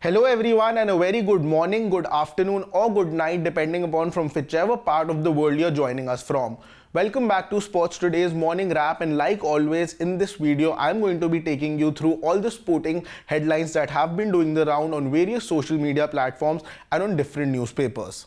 Hello everyone and a very good morning, good afternoon or good night depending upon from whichever part of the world you're joining us from. Welcome back to Sports Today's morning wrap, and like always in this video I'm going to be taking you through all the sporting headlines that have been doing the round on various social media platforms and on different newspapers.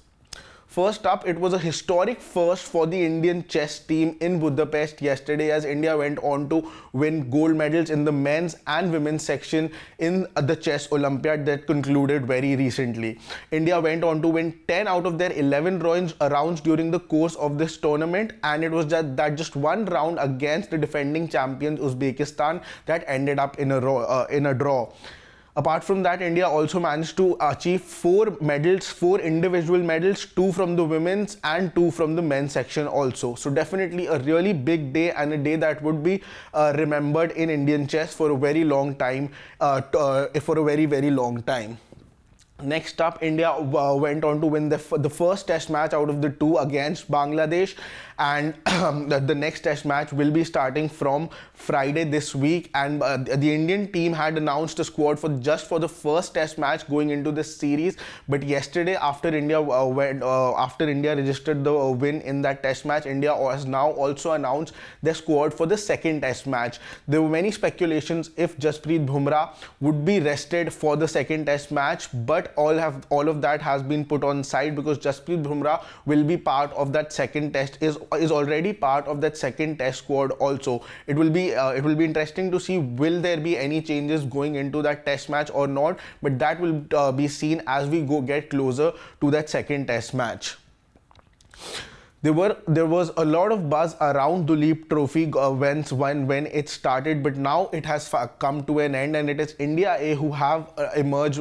First up, it was a historic first for the Indian chess team in Budapest yesterday as India went on to win gold medals in the men's and women's section in the chess Olympiad that concluded very recently. India went on to win 10 out of their 11 rounds during the course of this tournament, and it was just one round against the defending champions Uzbekistan that ended up in a draw. Apart from that, India also managed to achieve 4 medals, 4 individual medals, 2 from the women's and 2 from the men's section also. So definitely a really big day and a day that would be remembered in Indian chess for a very long time, very long time. Next up, India went on to win the first test match out of the 2 against Bangladesh, and the next test match will be starting from Friday this week, and the Indian team had announced a squad for the first test match going into this series. But yesterday, after India registered the win in that test match, India has now also announced their squad for the second test match. There were many speculations if Jasprit Bumrah would be rested for the second test match, but all of that has been put on side because Jasprit Bumrah will be part of that second test, is already part of that second test squad also. It will be interesting to see will there be any changes going into that test match or not, but that will be seen as we get closer to that second test match. There was a lot of buzz around Duleep Trophy when it started, but now it has come to an end, and it is India A who have emerged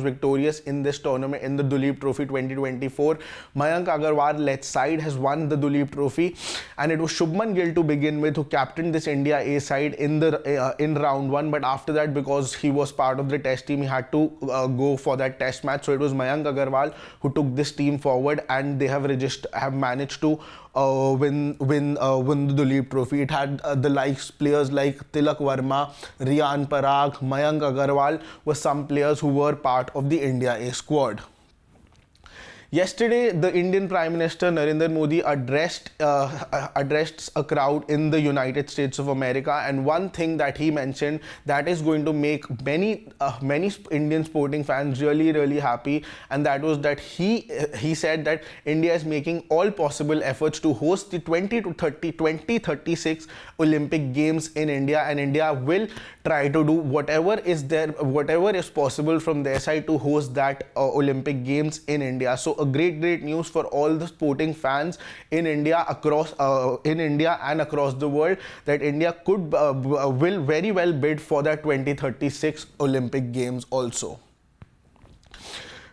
victorious in this tournament, in the Duleep Trophy 2024. Mayank Agarwal led side has won the Duleep Trophy, and it was Shubman Gill to begin with who captained this India A side in round 1. But after that, because he was part of the test team, he had to go for that test match. So it was Mayank Agarwal who took this team forward, and they have managed to win the Duleep Trophy. It had players like Tilak Verma, Riyan Parag, Mayank Agarwal were some players who were part of the India A squad. Yesterday, the Indian Prime Minister Narendra Modi addressed a crowd in the United States of America, and one thing that he mentioned that is going to make many Indian sporting fans really happy, and that was that he said that India is making all possible efforts to host the 2036 Olympic Games in India, and India will try to do whatever is possible from their side to host that Olympic Games in India. So a great news for all the sporting fans in India and across the world, that India will very well bid for that 2036 Olympic Games also.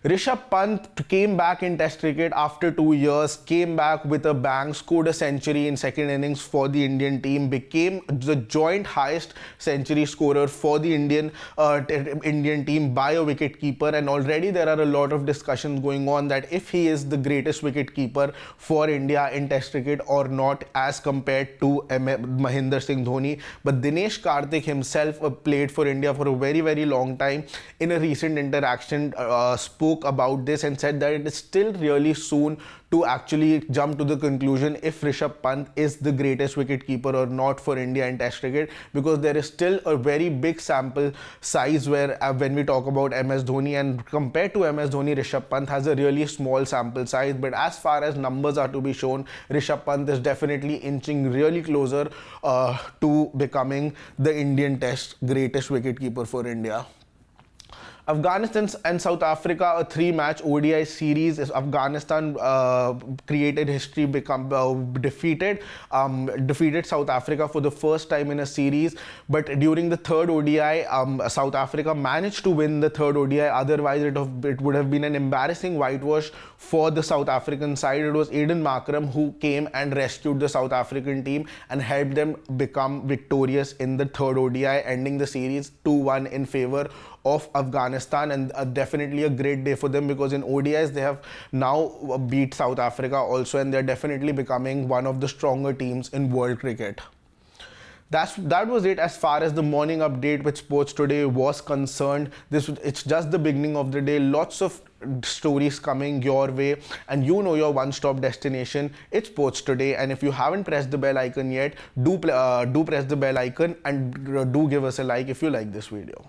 Rishabh Pant came back in Test cricket after 2 years, came back with a bang, scored a century in second innings for the Indian team, became the joint highest century scorer for the Indian team by a wicketkeeper, and already there are a lot of discussions going on that if he is the greatest wicketkeeper for India in Test cricket or not as compared to Mahendra Singh Dhoni. But Dinesh Karthik himself played for India for a very long time. In a recent interaction, spoke about this and said that it is still really soon to actually jump to the conclusion if Rishabh Pant is the greatest wicketkeeper or not for India in Test cricket, because there is still a very big sample size where when we talk about MS Dhoni, and compared to MS Dhoni, Rishabh Pant has a really small sample size. But as far as numbers are to be shown, Rishabh Pant is definitely inching really closer to becoming the Indian Test greatest wicketkeeper for India. Afghanistan and South Africa, a 3-match ODI series. Afghanistan created history, defeated South Africa for the first time in a series. But during the third ODI, South Africa managed to win the third ODI. Otherwise, it would have been an embarrassing whitewash for the South African side. It was Aiden Markram who came and rescued the South African team and helped them become victorious in the third ODI, ending the series 2-1 in favor of Afghanistan, and definitely a great day for them because in ODIs they have now beat South Africa also, and they're definitely becoming one of the stronger teams in world cricket. That was it as far as the morning update with Sports Today was concerned. It's just the beginning of the day. Lots of stories coming your way, and you know your one-stop destination. It's Sports Today, and if you haven't pressed the bell icon yet, do press the bell icon and do give us a like if you like this video.